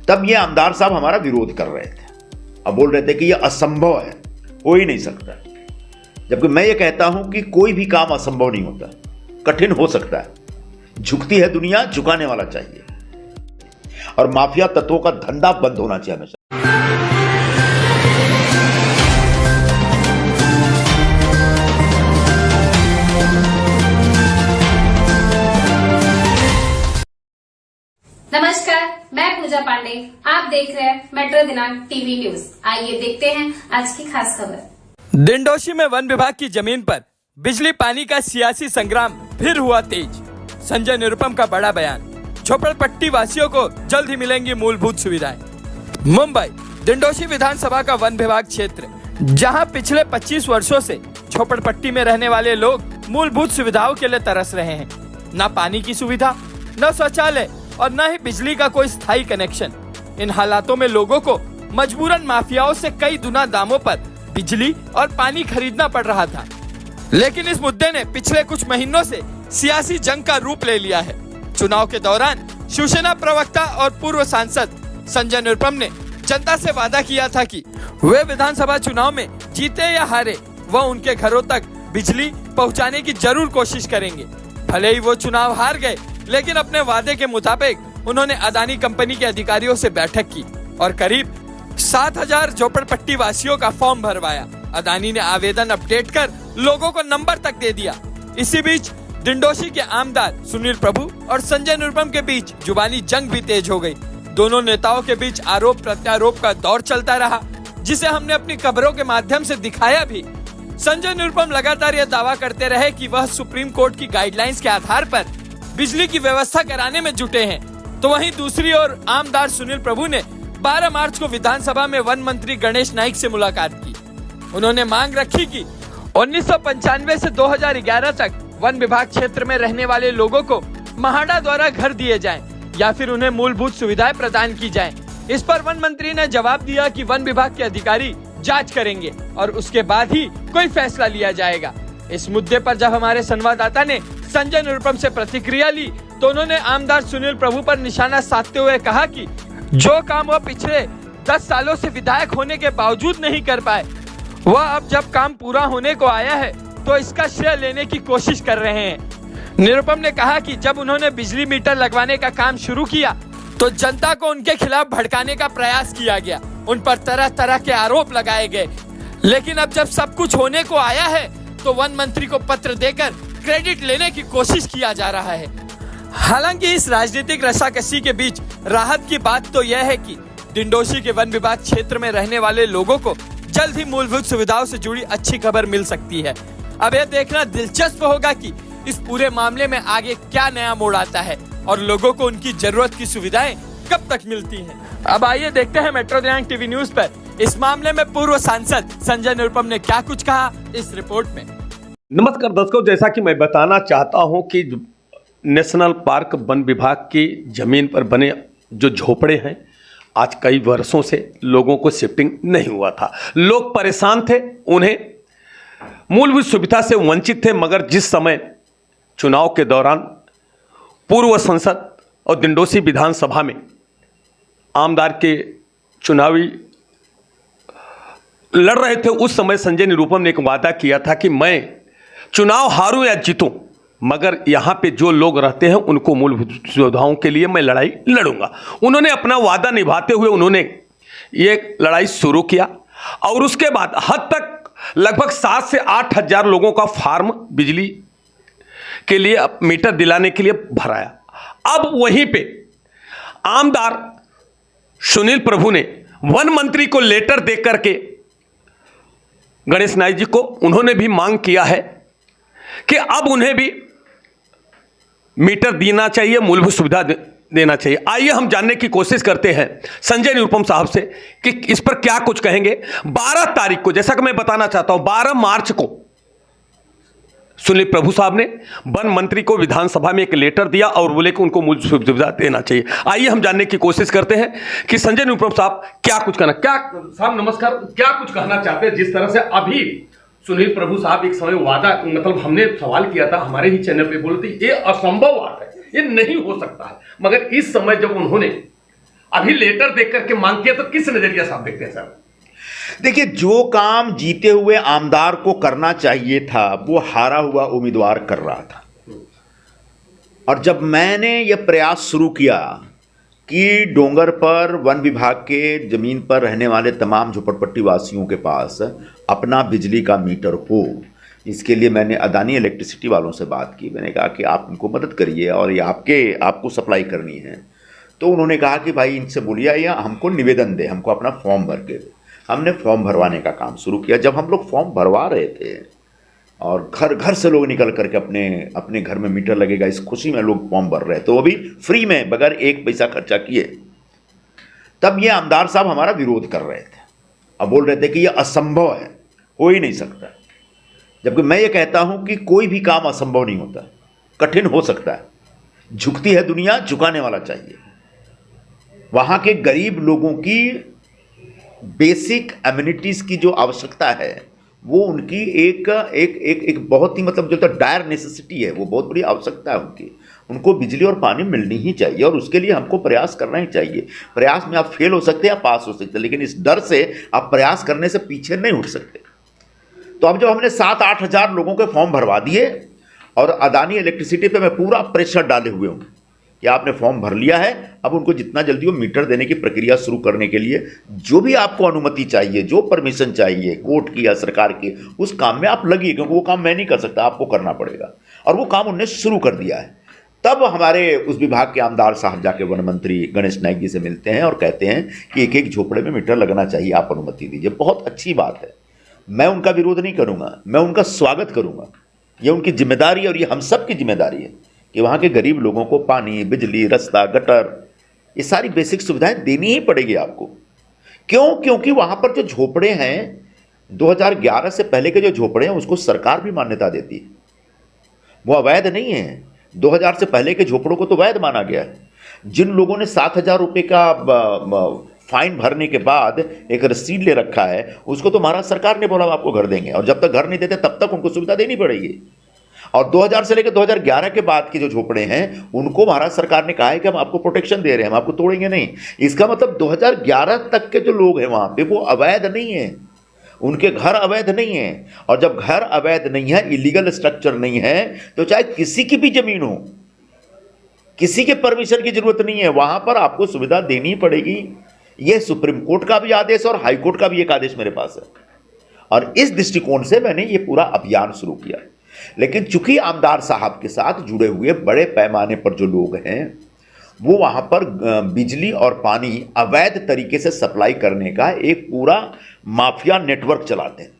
तब ये आमदार साहब हमारा विरोध कर रहे थे। अब बोल रहे थे कि यह असंभव है, हो ही नहीं सकता। जबकि मैं ये कहता हूं कि कोई भी काम असंभव नहीं होता, कठिन हो सकता है। झुकती है दुनिया, झुकाने वाला चाहिए। और माफिया तत्वों का धंधा बंद होना चाहिए हमेशा। नमस्कार, मैं पूजा पांडे। आप देख रहे हैं मेट्रो दिनांक टीवी न्यूज। आइए देखते हैं आज की खास खबर। दिंडोशी में वन विभाग की जमीन पर बिजली पानी का सियासी संग्राम फिर हुआ तेज। संजय निरुपम का बड़ा बयान, झोपड़पट्टी वासियों को जल्द ही मिलेंगी मूलभूत सुविधाएं। मुंबई दिंडोशी विधानसभा का वन विभाग क्षेत्र, जहां पिछले 25 वर्षों से झोपड़पट्टी में रहने वाले लोग मूलभूत सुविधाओं के लिए तरस रहे हैं। न पानी की सुविधा, न शौचालय और न ही बिजली का कोई स्थायी कनेक्शन। इन हालातों में लोगों को मजबूरन माफियाओं से कई गुना दामों पर बिजली और पानी खरीदना पड़ रहा था। लेकिन इस मुद्दे ने पिछले कुछ महीनों से सियासी जंग का रूप ले लिया है। चुनाव के दौरान शिवसेना प्रवक्ता और पूर्व सांसद संजय निरुपम ने जनता से वादा किया था कि वे विधानसभा चुनाव में जीते या हारे, वह उनके घरों तक बिजली पहुंचाने की जरूर कोशिश करेंगे। भले ही वो चुनाव हार गए, लेकिन अपने वादे के मुताबिक उन्होंने अदानी कंपनी के अधिकारियों से बैठक की और करीब 7,000 झोपड़पट्टी वासियों का फॉर्म भरवाया। अदानी ने आवेदन अपडेट कर लोगों को नंबर तक दे दिया। इसी बीच दिंडोशी के आमदार सुनील प्रभु और संजय निरुपम के बीच जुबानी जंग भी तेज हो गई। दोनों नेताओं के बीच आरोप प्रत्यारोप का दौर चलता रहा, जिसे हमने अपनी खबरों के माध्यम से दिखाया भी। संजय निरुपम लगातार यह दावा करते रहे कि वह सुप्रीम कोर्ट की गाइडलाइंस के आधार पर बिजली की व्यवस्था कराने में जुटे हैं। तो वहीं दूसरी ओर आमदार सुनील प्रभु ने 12 मार्च को विधानसभा में वन मंत्री गणेश नाइक से मुलाकात की। उन्होंने मांग रखी कि 1995 से 2011 तक वन विभाग क्षेत्र में रहने वाले लोगों को महाडा द्वारा घर दिए जाएं या फिर उन्हें मूलभूत सुविधाएं प्रदान की जाएं। इस पर वन मंत्री ने जवाब दिया कि वन विभाग के अधिकारी जांच करेंगे और उसके बाद ही कोई फैसला लिया जाएगा। इस मुद्दे पर जब हमारे संवाददाता ने संजय निरुपम से प्रतिक्रिया ली, तो उन्होंने आमदार सुनील प्रभु पर निशाना साधते हुए कहा कि जो काम वह पिछले 10 सालों से विधायक होने के बावजूद नहीं कर पाए, वह अब जब काम पूरा होने को आया है तो इसका श्रेय लेने की कोशिश कर रहे हैं। निरुपम ने कहा कि जब उन्होंने बिजली मीटर लगवाने का काम शुरू किया तो जनता को उनके खिलाफ भड़काने का प्रयास किया गया, उन पर तरह तरह के आरोप लगाए गए। लेकिन अब जब सब कुछ होने को आया है तो वन मंत्री को पत्र देकर क्रेडिट लेने की कोशिश किया जा रहा है। हालांकि इस राजनीतिक रस्साकसी के बीच राहत की बात तो यह है कि दिंडोशी के वन विभाग क्षेत्र में रहने वाले लोगों को जल्द ही मूलभूत सुविधाओं से जुड़ी अच्छी खबर मिल सकती है। अब यह देखना दिलचस्प होगा कि इस पूरे मामले में आगे क्या नया मोड़ आता है और लोगों को उनकी जरूरत की सुविधाएं कब तक मिलती हैं। अब आइए देखते हैं मेट्रो दिनांक टीवी न्यूज पर इस मामले में पूर्व सांसद संजय निरुपम ने क्या कुछ कहा इस रिपोर्ट में। नमस्कार दर्शकों, जैसा कि मैं बताना चाहता हूं कि नेशनल पार्क वन विभाग की जमीन पर बने जो झोपड़े हैं, आज कई वर्षों से लोगों को शिफ्टिंग नहीं हुआ था। लोग परेशान थे, उन्हें मूलभूत सुविधा से वंचित थे। मगर जिस समय चुनाव के दौरान पूर्व संसद और दिंडोशी विधानसभा में आमदार के चुनावी लड़ रहे थे, उस समय संजय निरुपम ने एक वादा किया था कि मैं चुनाव हारूं या जीतूं, मगर यहाँ पे जो लोग रहते हैं उनको मूलभूत सुविधाओं के लिए मैं लड़ाई लड़ूंगा। उन्होंने अपना वादा निभाते हुए उन्होंने ये लड़ाई शुरू किया और उसके बाद हद तक लगभग 7 से 8 हजार लोगों का फार्म बिजली के लिए मीटर दिलाने के लिए भराया। अब वहीं पे आमदार सुनील प्रभु ने वन मंत्री को लेटर दे करके गणेश नाइक जी को उन्होंने भी मांग किया है कि अब उन्हें भी मीटर देना चाहिए, मूलभूत सुविधा देना चाहिए। आइए हम जानने की कोशिश करते हैं संजय निरुपम साहब से कि इस पर क्या कुछ कहेंगे। 12 तारीख को, जैसा कि मैं बताना चाहता हूं, 12 मार्च को सुनील प्रभु साहब ने वन मंत्री को विधानसभा में एक लेटर दिया और बोले कि उनको मूल सुविधा देना चाहिए। आइए हम जानने की कोशिश करते हैं कि संजय निरुपम साहब क्या कुछ कहना, क्या साहब नमस्कार, क्या कुछ कहना चाहते हैं। जिस तरह से अभी सुनील प्रभु साहब एक समय वादा, मतलब हमने सवाल किया था हमारे ही चैनल पे, बोलते ये असंभव बात है, ये नहीं हो सकता है, मगर इस समय जब उन्होंने अभी लेटर देख करके मांगती है तो किस नजरिया से आप देखते हैं सर? देखिए, जो काम जीते हुए आमदार को करना चाहिए था वो हारा हुआ उम्मीदवार कर रहा था। और जब मैंने यह प्रयास शुरू किया कि डोंगर पर वन विभाग के जमीन पर रहने वाले तमाम झोपड़पट्टी वासियों के पास अपना बिजली का मीटर हो, इसके लिए मैंने अदानी इलेक्ट्रिसिटी वालों से बात की। मैंने कहा कि आप इनको मदद करिए और ये आपको सप्लाई करनी है। तो उन्होंने कहा कि भाई इनसे बोलिए या हमको निवेदन दे, हमको अपना फॉर्म भर के दे। हमने फॉर्म भरवाने का काम शुरू किया। जब हम लोग फॉर्म भरवा रहे थे और घर घर से लोग निकल करके अपने घर में मीटर लगेगा इस खुशी में लोग फॉर्म भर रहे थे, तो वो भी फ्री में, बगैर एक पैसा खर्चा किए, तब ये आमदार साहब हमारा विरोध कर रहे थे। अब बोल रहे थे कि ये असंभव है, हो ही नहीं सकता। जबकि मैं ये कहता हूं कि कोई भी काम असंभव नहीं होता, कठिन हो सकता है। झुकती है दुनिया, झुकाने वाला चाहिए। वहां के गरीब लोगों की बेसिक एमिनिटीज की जो आवश्यकता है वो उनकी एक बहुत ही मतलब जो डायर नेसेसिटी है, वो बहुत बड़ी आवश्यकता है उनकी। उनको बिजली और पानी मिलनी ही चाहिए और उसके लिए हमको प्रयास करना ही चाहिए। प्रयास में आप फेल हो सकते हैं या पास हो सकते हैं, लेकिन इस डर से आप प्रयास करने से पीछे नहीं उठ सकते। तो अब जब हमने 7-8 हज़ार लोगों के फॉर्म भरवा दिए और अदानी इलेक्ट्रिसिटी पे मैं पूरा प्रेशर डाले हुए हूँ कि आपने फॉर्म भर लिया है, अब उनको जितना जल्दी वो मीटर देने की प्रक्रिया शुरू करने के लिए जो भी आपको अनुमति चाहिए, जो परमिशन चाहिए कोर्ट की या सरकार की, उस काम में आप लगिए, क्योंकि वो काम मैं नहीं कर सकता, आपको करना पड़ेगा। और वो काम उन्होंने शुरू कर दिया है। तब हमारे उस विभाग के आमदार साहब जाके वन मंत्री गणेश नाइक जी से मिलते हैं और कहते हैं कि एक एक झोपड़े में मीटर लगना चाहिए, आप अनुमति दीजिए। बहुत अच्छी बात है, मैं उनका विरोध नहीं करूँगा, मैं उनका स्वागत करूँगा। ये उनकी जिम्मेदारी और ये हम सब की जिम्मेदारी है कि वहाँ के गरीब लोगों को पानी, बिजली, रास्ता, गटर, ये सारी बेसिक सुविधाएं देनी ही पड़ेगी आपको। क्यों? क्योंकि वहाँ पर जो झोपड़े हैं 2011 से पहले के जो झोपड़े हैं उसको सरकार भी मान्यता देती है, वो अवैध नहीं है। 2000 से पहले के झोपड़ों को तो वैध माना गया है। जिन लोगों ने 7,000 रुपये का फाइन भरने के बाद एक रसीद ले रखा है, उसको तो महाराष्ट्र सरकार ने बोला आपको घर देंगे, और जब तक घर नहीं देते तब तक उनको सुविधा देनी पड़ेगी। और 2000 से लेकर 2011 के बाद के जो झोपड़े हैं उनको महाराष्ट्र सरकार ने कहा है कि हम आपको प्रोटेक्शन दे रहे हैं, हम आपको तोड़ेंगे नहीं। इसका मतलब 2011 तक के जो लोग हैं वहाँ पे वो अवैध नहीं है, उनके घर अवैध नहीं है। और जब घर अवैध नहीं है, इलीगल स्ट्रक्चर नहीं है, तो चाहे किसी की भी जमीन हो, किसी के परमिशन की जरूरत नहीं है, वहां पर आपको सुविधा देनी पड़ेगी। यह सुप्रीम कोर्ट का भी आदेश और हाई कोर्ट का भी एक आदेश मेरे पास है। और इस दृष्टिकोण से मैंने ये पूरा अभियान शुरू किया। लेकिन चूंकि आमदार साहब के साथ जुड़े हुए बड़े पैमाने पर जो लोग हैं वो वहां पर बिजली और पानी अवैध तरीके से सप्लाई करने का एक पूरा माफिया नेटवर्क चलाते हैं।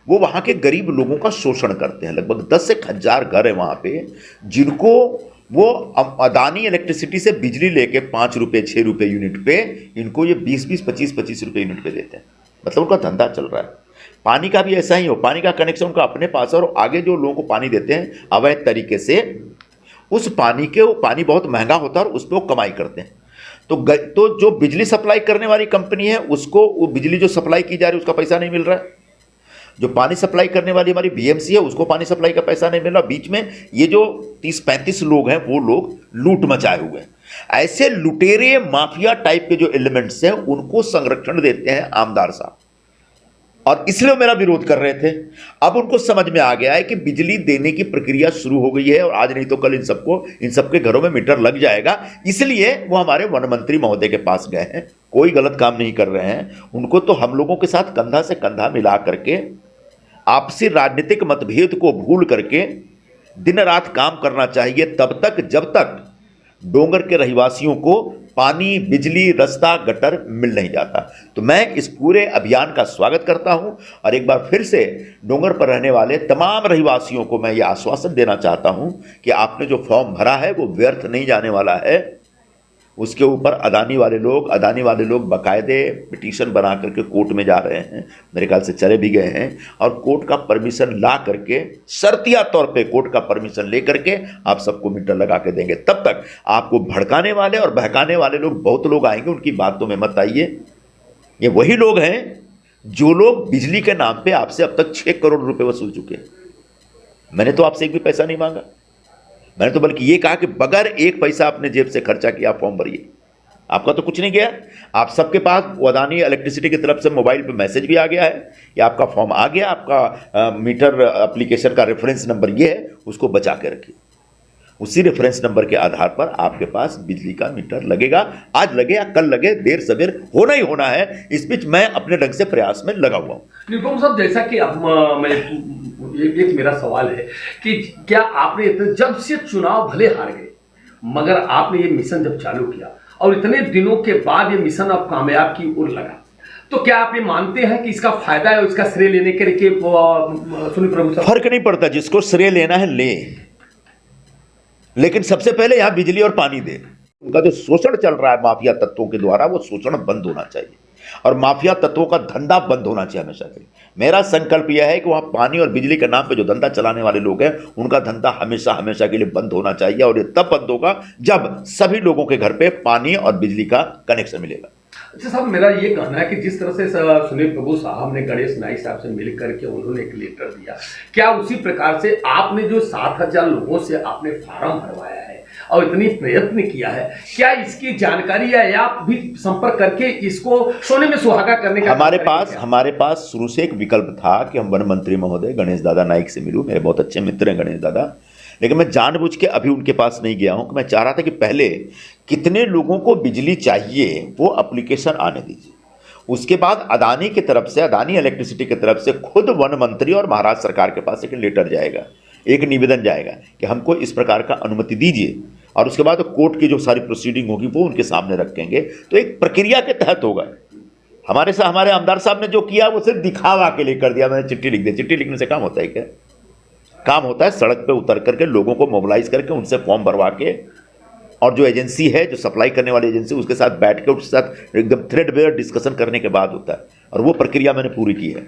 वो वहाँ के गरीब लोगों का शोषण करते हैं। लगभग 10 से 1,000 घर है वहाँ पे जिनको वो अदानी इलेक्ट्रिसिटी से बिजली लेके 5 रुपये 6 रुपये यूनिट पे इनको ये 20-20 25-25 रुपये यूनिट पे देते हैं। मतलब उनका धंधा चल रहा है। पानी का भी ऐसा ही हो, पानी का कनेक्शन उनका अपने पास है और आगे जो लोगों को पानी देते हैं अवैध तरीके से, उस पानी के वो पानी बहुत महंगा होता है और उस पर वो कमाई करते हैं। तो जो बिजली सप्लाई करने वाली कंपनी है उसको वो बिजली जो सप्लाई की जा रही है उसका पैसा नहीं मिल रहा है। जो पानी सप्लाई करने वाली हमारी बीएमसी है उसको पानी सप्लाई का पैसा नहीं मिल रहा। बीच में ये जो 30-35 लोग हैं वो लोग लूट मचाए हुए हैं। ऐसे लुटेरे माफिया टाइप के जो एलिमेंट्स हैं उनको संरक्षण देते हैं आमदार साहब, और इसलिए मेरा विरोध कर रहे थे। अब उनको समझ में आ गया है कि बिजली देने की प्रक्रिया शुरू हो गई है और आज नहीं तो कल इन सबके घरों में मीटर लग जाएगा। इसलिए वो हमारे वन मंत्री महोदय के पास गए हैं। कोई गलत काम नहीं कर रहे हैं। उनको तो हम लोगों के साथ कंधा से कंधा मिला करके आपसी राजनीतिक मतभेद को भूल करके दिन रात काम करना चाहिए, तब तक जब तक डोंगर के रहवासियों को पानी, बिजली, रास्ता, गटर मिल नहीं जाता। तो मैं इस पूरे अभियान का स्वागत करता हूं और एक बार फिर से डोंगर पर रहने वाले तमाम रहवासियों को मैं ये आश्वासन देना चाहता हूं कि आपने जो फॉर्म भरा है वो व्यर्थ नहीं जाने वाला है। उसके ऊपर अदानी वाले लोग बाकायदे पिटीशन बना करके कोर्ट में जा रहे हैं, मेरे ख्याल से चले भी गए हैं, और कोर्ट का परमिशन ला करके शर्तिया तौर पे कोर्ट का परमिशन ले करके आप सबको मीटर लगा के देंगे। तब तक आपको भड़काने वाले और बहकाने वाले लोग बहुत लोग आएंगे, उनकी बातों में मत आइए। ये वही लोग हैं जो लोग बिजली के नाम पे आपसे अब तक 6 करोड़ रुपए वसूल चुके हैं। मैंने तो आपसे एक भी पैसा नहीं मांगा, मैंने तो बल्कि ये कहा कि बगैर एक पैसा अपने जेब से खर्चा किया फॉर्म भरिए, आपका तो कुछ नहीं गया। आप सबके पास वो अदानी इलेक्ट्रिसिटी की तरफ से मोबाइल पे मैसेज भी आ गया है कि आपका फॉर्म आ गया, आपका मीटर एप्लीकेशन का रेफरेंस नंबर ये है, उसको बचा के रखिए। उसी रेफरेंस नंबर के आधार पर आपके पास बिजली का मीटर लगेगा। आज लगे या कल लगे, देर सवेर होना ही होना है। इस बीच मैं अपने ढंग से प्रयास में लगा हुआ हूँ। निरुपम साहब, जैसा कि अब मैं एक मेरा सवाल है कि क्या आपने जब से चुनाव भले हार गए, मगर आपने ये मिशन जब चालू किया और इतने दिनों के बाद ये मिशन अब कामयाब की ओर लगा, तो क्या आप ये मानते हैं कि इसका फायदा है और इसका श्रेय लेने के लिए सुनील प्रभु साहब? फर्क नहीं पड़ता, जिसको श्रेय लेना है ले, लेकिन सबसे पहले यहां बिजली और पानी दे। उनका जो शोषण चल रहा है माफिया तत्वों के द्वारा, वो शोषण बंद होना चाहिए और माफिया तत्वों का धंधा बंद होना चाहिए हमेशा के लिए। मेरा संकल्प यह है कि वहां पानी और बिजली के नाम पे जो धंधा चलाने वाले लोग हैं, उनका धंधा हमेशा हमेशा के लिए बंद होना चाहिए। और ये तब बंद होगा जब सभी लोगों के घर पे पानी और बिजली का कनेक्शन मिलेगा। अच्छा साहब, मेरा ये कहना है कि जिस तरह से सुनील प्रभु साहब ने गणेश नाइक साहब से मिल करके उन्होंने एक लेटर दिया, क्या उसी प्रकार से आपने जो 7,000 लोगों से आपने फार्म भरवाया है और इतनी प्रयत्न किया है, क्या इसकी जानकारी है या आप भी संपर्क करके इसको सोने में सुहागा करने का? हमारे पास शुरू से एक विकल्प था कि हम वन मंत्री महोदय गणेश दादा नाइक से मिलूं। मेरे बहुत अच्छे मित्र हैं गणेश दादा, लेकिन मैं जानबूझ के अभी उनके पास नहीं गया हूं कि मैं चाह रहा था कि पहले कितने लोगों को बिजली चाहिए वो एप्लीकेशन आने दीजिए। उसके बाद अदानी की तरफ से, अदानी इलेक्ट्रिसिटी की तरफ से खुद वन मंत्री और महाराष्ट्र सरकार के पास एक लेटर जाएगा, एक निवेदन जाएगा कि हमको इस प्रकार का अनुमति दीजिए, और उसके बाद कोर्ट की जो सारी प्रोसीडिंग होगी वो उनके सामने रखेंगे। तो एक प्रक्रिया के तहत होगा। हमारे आमदार साहब ने जो किया वो सिर्फ दिखावा के लिए कर दिया, मैंने चिट्ठी लिख दी। चिट्ठी लिखने से काम होता है क्या? काम होता है सड़क पे उतर करके लोगों को मोबिलाइज करके उनसे फॉर्म भरवा के, और जो एजेंसी है, जो सप्लाई करने वाली एजेंसी, उसके साथ बैठ के उसके साथ एकदम थ्रेडबेयर डिस्कशन करने के बाद होता है। और वो प्रक्रिया मैंने पूरी की है।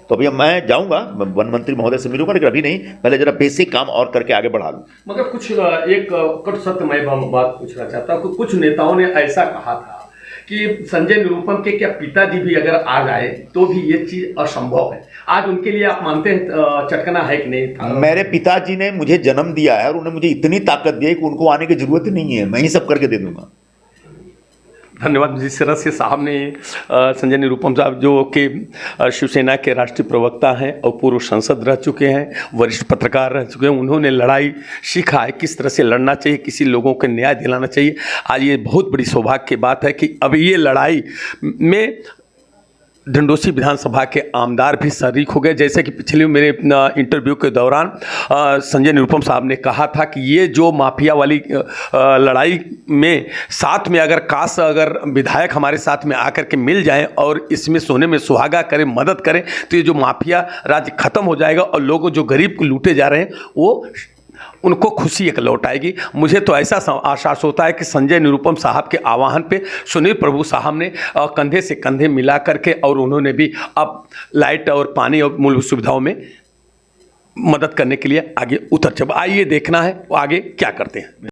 तो अभी मैं जाऊंगा, वन मंत्री महोदय से मिलूंगा, लेकिन अभी नहीं, पहले जरा बेसिक काम और करके आगे बढ़ा लूं। मगर कुछ एक कट सत्यमय बात पूछना चाहता हूँ। कुछ नेताओं ने ऐसा कहा था कि संजय निरुपम के क्या पिताजी भी अगर आ जाए तो भी ये चीज असंभव है। आज उनके लिए आप मानते हैं चटकना है कि नहीं? मेरे पिताजी ने मुझे जन्म दिया है और उन्होंने मुझे इतनी ताकत दी है कि उनको आने की जरूरत ही नहीं है, मैं ही सब करके दे दूंगा। धन्यवाद। जिस तरह से साहब ने संजय निरुपम साहब जो कि शिवसेना के राष्ट्रीय प्रवक्ता हैं और पूर्व सांसद रह चुके हैं, वरिष्ठ पत्रकार रह चुके हैं, उन्होंने लड़ाई सीखा है किस तरह से लड़ना चाहिए, किसी लोगों को न्याय दिलाना चाहिए। आज ये बहुत बड़ी सौभाग्य की बात है कि अब ये लड़ाई में ढंडोसी विधानसभा के आमदार भी शरीक हो गए। जैसे कि पिछले मेरे इंटरव्यू के दौरान संजय निरुपम साहब ने कहा था कि ये जो माफिया वाली लड़ाई में साथ में अगर विधायक हमारे साथ में आकर के मिल जाएं और इसमें सोने में सुहागा करें, मदद करें, तो ये जो माफिया राज्य खत्म हो जाएगा और लोग जो गरीब को लूटे जा रहे हैं वो उनको खुशी एक लौट आएगी। मुझे तो ऐसा आश्वास होता है कि संजय निरुपम साहब के आह्वान पे सुनील प्रभु साहब ने कंधे से कंधे मिला करके और उन्होंने भी अब लाइट और पानी और मूलभूत सुविधाओं में मदद करने के लिए आगे उतर चल। आइए देखना है वो आगे क्या करते हैं।